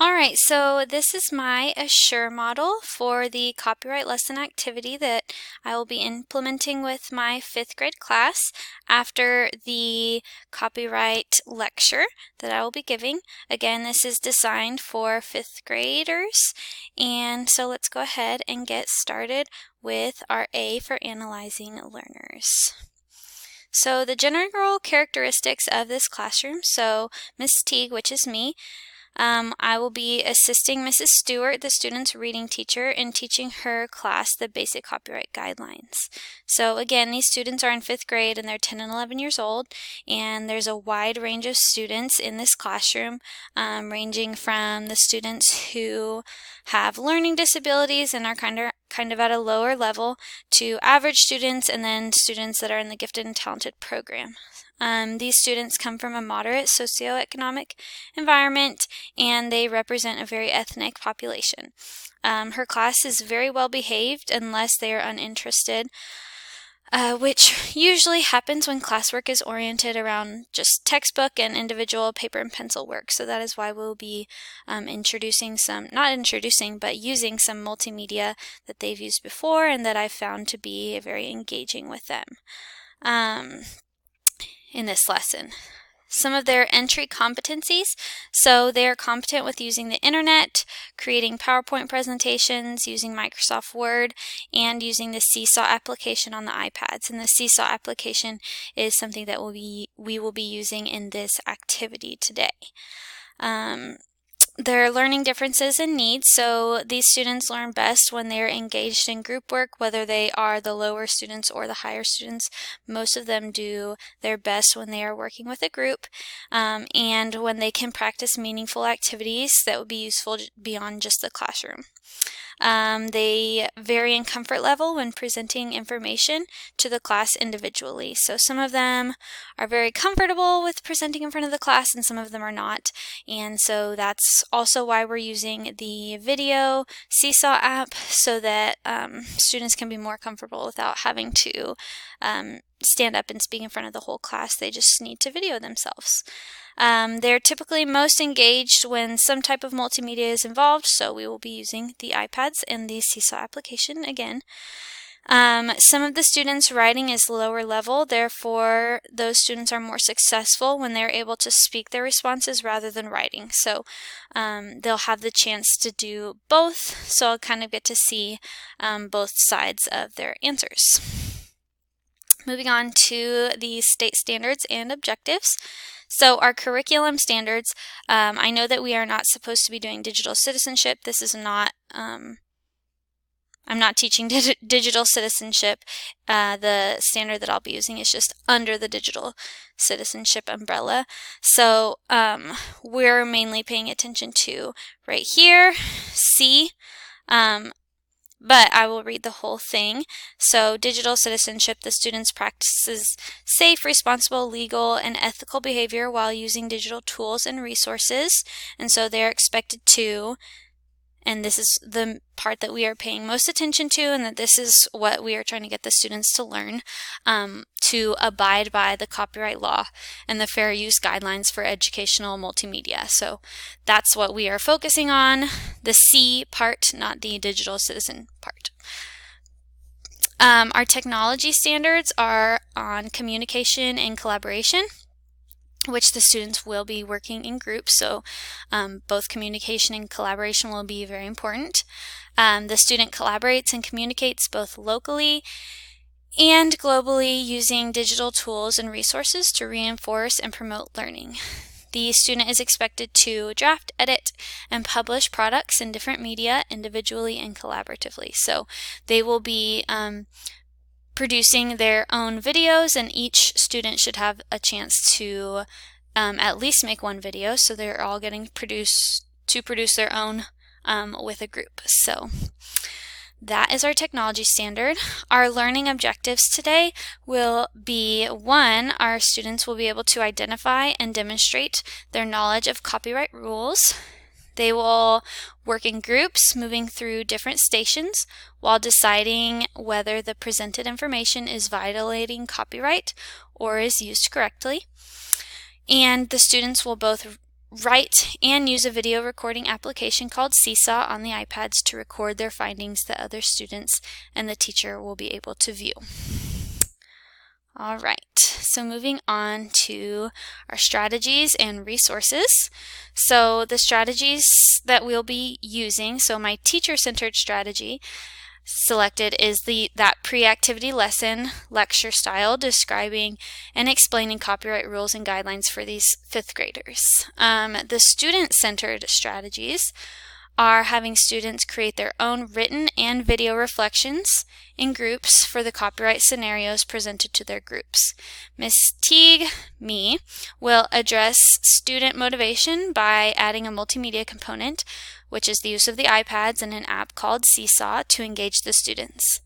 Alright, so this is my Assure model for the copyright lesson activity that I will be implementing with my 5th grade class after the copyright lecture that I will be giving. Again, this is designed for 5th graders, and so let's go ahead and get started with our A for Analyzing Learners. So the general characteristics of this classroom, so Miss Teague, which is me, I will be assisting Mrs. Stewart, the student's reading teacher, in teaching her class the basic copyright guidelines. So again, these students are in 5th grade and they're 10 and 11 years old, and there's a wide range of students in this classroom, ranging from the students who have learning disabilities and are kind of at a lower level to average students, and then students that are in the gifted and talented program. These students come from a moderate socioeconomic environment, and they represent a very ethnic population. Her class is very well behaved unless they are uninterested, which usually happens when classwork is oriented around just textbook and individual paper and pencil work. So that is why we'll be using some multimedia that they've used before and that I've found to be very engaging with them in this lesson. Some of their entry competencies. So they are competent with using the internet, creating PowerPoint presentations, using Microsoft Word, and using the Seesaw application on the iPads. And the Seesaw application is something that we will be using in this activity today. Their learning differences and needs. So these students learn best when they're engaged in group work, whether they are the lower students or the higher students. Most of them do their best when they are working with a group, and when they can practice meaningful activities that would be useful beyond just the classroom. They vary in comfort level when presenting information to the class individually. So some of them are very comfortable with presenting in front of the class and some of them are not. And so that's also why we're using the video Seesaw app, so that students can be more comfortable without having to stand up and speak in front of the whole class. They just need to video themselves. They're typically most engaged when some type of multimedia is involved, so we will be using the iPads and the Seesaw application again. Some of the students' writing is lower level, therefore those students are more successful when they're able to speak their responses rather than writing. So they'll have the chance to do both, so I'll kind of get to see both sides of their answers. Moving on to the state standards and objectives. So our curriculum standards, I know that we are not supposed to be doing digital citizenship. This is not, I'm not teaching digital citizenship. The standard that I'll be using is just under the digital citizenship umbrella. So we're mainly paying attention to right here, C. But I will read the whole thing. So digital citizenship, the students practices safe, responsible, legal, and ethical behavior while using digital tools and resources. And so they're expected to, and this is the part that we are paying most attention to, and that this is what we are trying to get the students to learn, to abide by the copyright law and the fair use guidelines for educational multimedia. So that's what we are focusing on, the C part, not the digital citizen part. Our technology standards are on communication and collaboration, which the students will be working in groups, so both communication and collaboration will be very important. The student collaborates and communicates both locally and globally using digital tools and resources to reinforce and promote learning. The student is expected to draft, edit, and publish products in different media individually and collaboratively. So they will be producing their own videos, and each student should have a chance to at least make one video, so they're all getting to produce their own with a group. So that is our technology standard. Our learning objectives today will be: 1, our students will be able to identify and demonstrate their knowledge of copyright rules. They will work in groups, moving through different stations while deciding whether the presented information is violating copyright or is used correctly. And the students will both write and use a video recording application called Seesaw on the iPads to record their findings that other students and the teacher will be able to view. All right, so moving on to our strategies and resources. So the strategies that we'll be using, so my teacher-centered strategy selected is that pre-activity lesson lecture style describing and explaining copyright rules and guidelines for these 5th graders. The student-centered strategies are having students create their own written and video reflections in groups for the copyright scenarios presented to their groups. Ms. Teague, me, will address student motivation by adding a multimedia component, which is the use of the iPads and an app called Seesaw to engage the students.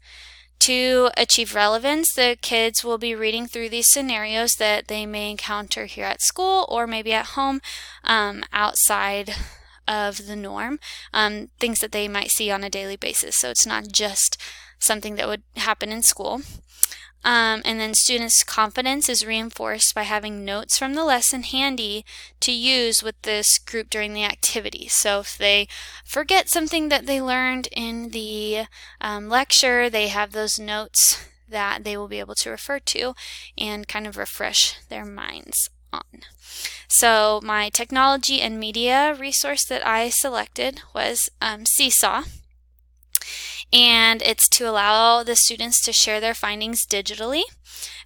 To achieve relevance, the kids will be reading through these scenarios that they may encounter here at school or maybe at home outside of the norm, things that they might see on a daily basis. So it's not just something that would happen in school. And then students' confidence is reinforced by having notes from the lesson handy to use with this group during the activity. So if they forget something that they learned in the lecture, they have those notes that they will be able to refer to and kind of refresh their minds on. So my technology and media resource that I selected was Seesaw. And it's to allow the students to share their findings digitally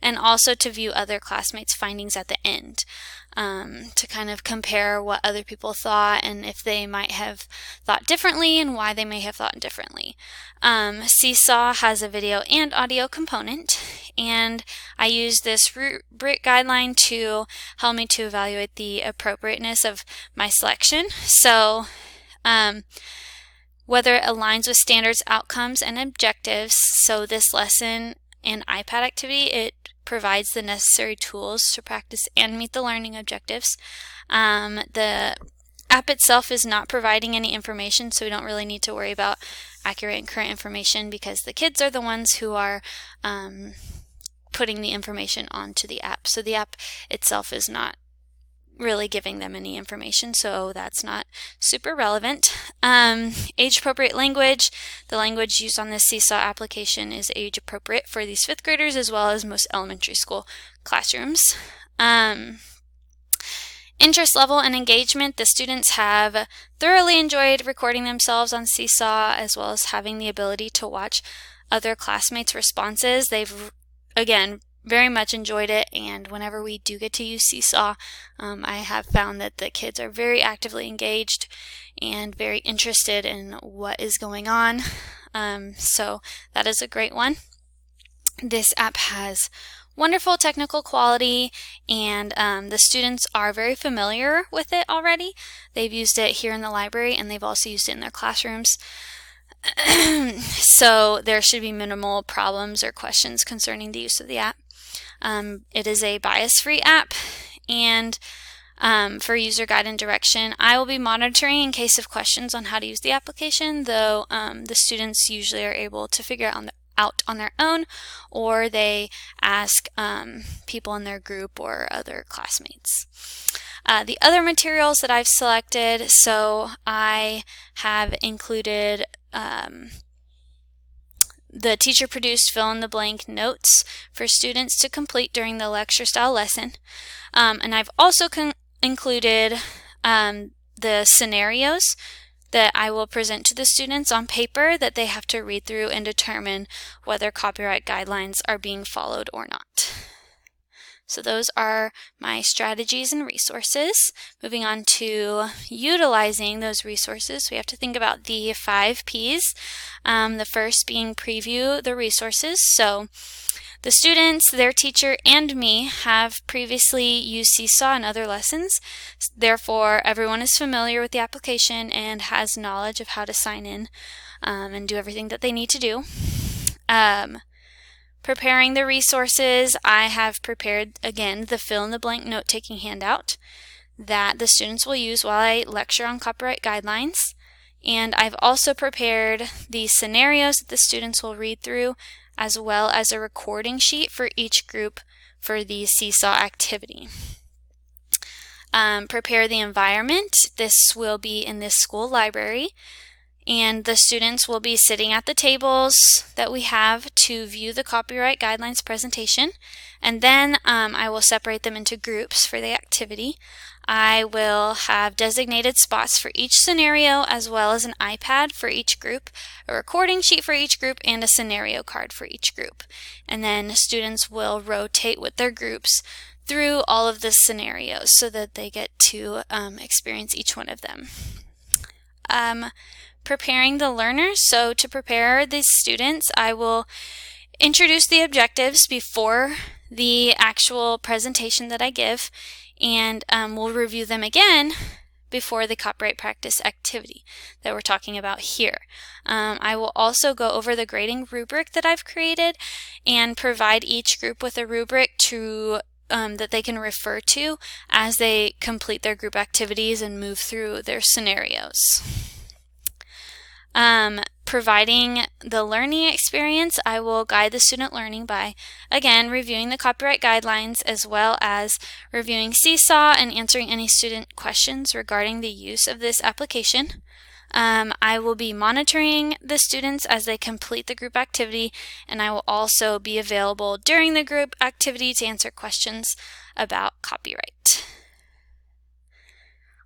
and also to view other classmates' findings at the end, to kind of compare what other people thought and if they might have thought differently and why they may have thought differently. Seesaw has a video and audio component, and I use this rubric guideline to help me to evaluate the appropriateness of my selection. So whether it aligns with standards, outcomes, and objectives. So this lesson and iPad activity, it provides the necessary tools to practice and meet the learning objectives. The app itself is not providing any information, so we don't really need to worry about accurate and current information because the kids are the ones who are putting the information onto the app. So the app itself is not really giving them any information, so that's not super relevant. Age-appropriate language. The language used on this Seesaw application is age-appropriate for these 5th graders as well as most elementary school classrooms. Interest level and engagement. The students have thoroughly enjoyed recording themselves on Seesaw as well as having the ability to watch other classmates' responses. They've, again, very much enjoyed it, and whenever we do get to use Seesaw, I have found that the kids are very actively engaged and very interested in what is going on. So that is a great one. This app has wonderful technical quality, and the students are very familiar with it already. They've used it here in the library, and they've also used it in their classrooms. So there should be minimal problems or questions concerning the use of the app. It is a bias-free app, and for user guide and direction, I will be monitoring in case of questions on how to use the application, though the students usually are able to figure it out on their own, or they ask people in their group or other classmates. The other materials that I've selected, so I have included the teacher-produced fill-in-the-blank notes for students to complete during the lecture-style lesson. And I've also included the scenarios that I will present to the students on paper that they have to read through and determine whether copyright guidelines are being followed or not. So those are my strategies and resources. Moving on to utilizing those resources, we have to think about the 5 Ps. The first being preview the resources. So the students, their teacher, and me have previously used Seesaw in other lessons. Therefore, everyone is familiar with the application and has knowledge of how to sign in and do everything that they need to do. Preparing the resources, I have prepared, again, the fill-in-the-blank note-taking handout that the students will use while I lecture on copyright guidelines. And I've also prepared the scenarios that the students will read through, as well as a recording sheet for each group for the Seesaw activity. prepare the environment. This will be in this school library, and the students will be sitting at the tables that we have to view the copyright guidelines presentation. And then I will separate them into groups for the activity. I will have designated spots for each scenario, as well as an iPad for each group, a recording sheet for each group, and a scenario card for each group. And then students will rotate with their groups through all of the scenarios so that they get to experience each one of them. Preparing the learners. So to prepare these students, I will introduce the objectives before the actual presentation that I give, and we'll review them again before the copyright practice activity that we're talking about here. I will also go over the grading rubric that I've created and provide each group with a rubric to that they can refer to as they complete their group activities and move through their scenarios. Providing the learning experience, I will guide the student learning by, again, reviewing the copyright guidelines as well as reviewing Seesaw and answering any student questions regarding the use of this application. I will be monitoring the students as they complete the group activity, and I will also be available during the group activity to answer questions about copyright.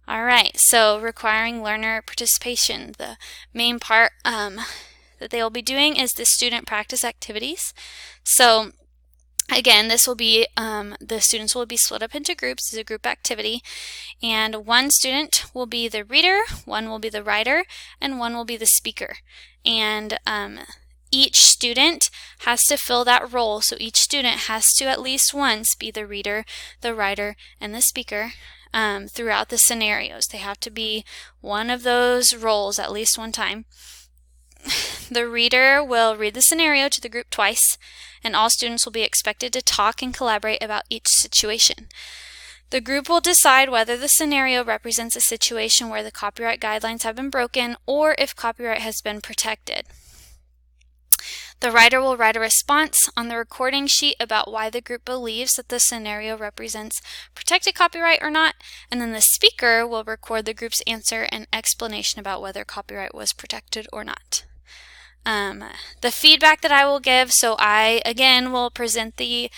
All right, so requiring learner participation. The main part that they will be doing is the student practice activities. So again, this will be, the students will be split up into groups as a group activity, and one student will be the reader, one will be the writer, and one will be the speaker. And each student has to fill that role, so each student has to at least once be the reader, the writer, and the speaker. Throughout the scenarios. They have to be one of those roles at least one time. The reader will read the scenario to the group twice, and all students will be expected to talk and collaborate about each situation. The group will decide whether the scenario represents a situation where the copyright guidelines have been broken or if copyright has been protected. The writer will write a response on the recording sheet about why the group believes that the scenario represents protected copyright or not, and then the speaker will record the group's answer and explanation about whether copyright was protected or not. The feedback that I will give, so I again will present the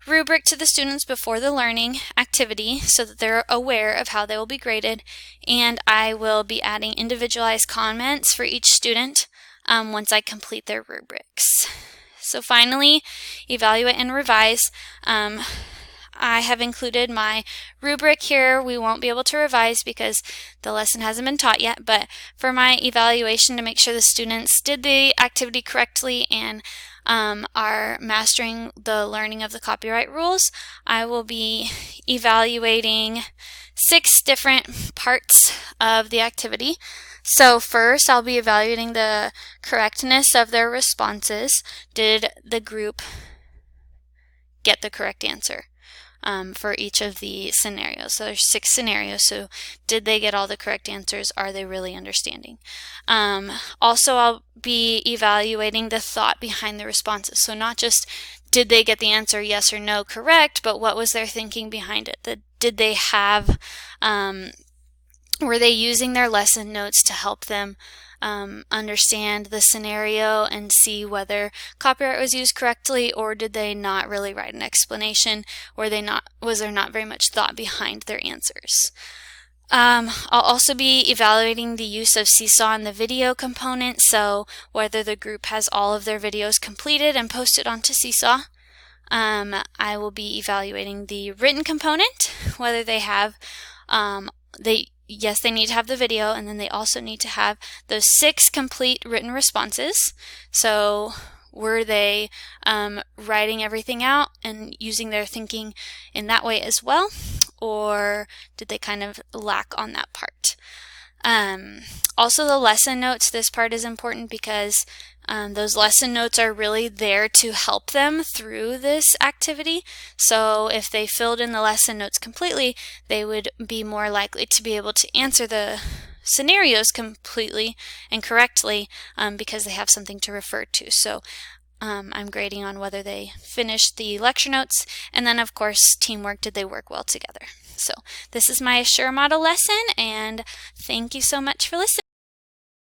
rubric to the students before the learning activity so that they're aware of how they will be graded, and I will be adding individualized comments for each student once I complete their rubrics. So finally, evaluate and revise. I have included my rubric here. We won't be able to revise because the lesson hasn't been taught yet, but for my evaluation to make sure the students did the activity correctly and are mastering the learning of the copyright rules, I will be evaluating 6 different parts of the activity. So first, I'll be evaluating the correctness of their responses. Did the group get the correct answer for each of the scenarios? So there's 6 scenarios, so did they get all the correct answers? Are they really understanding? Also, I'll be evaluating the thought behind the responses. So not just did they get the answer yes or no correct, but what was their thinking behind it? Did they have were they using their lesson notes to help them understand the scenario and see whether copyright was used correctly, or did they not really write an explanation? Was there not very much thought behind their answers? I'll also be evaluating the use of Seesaw in the video component, so whether the group has all of their videos completed and posted onto Seesaw. I will be evaluating the written component, whether they have yes, they need to have the video, and then they also need to have those 6 complete written responses. So were they writing everything out and using their thinking in that way as well, or did they kind of lack on that part? Also, the lesson notes. This part is important because those lesson notes are really there to help them through this activity. So if they filled in the lesson notes completely, they would be more likely to be able to answer the scenarios completely and correctly because they have something to refer to. So I'm grading on whether they finished the lecture notes, and then of course teamwork, did they work well together? So this is my Assure model lesson, and thank you so much for listening.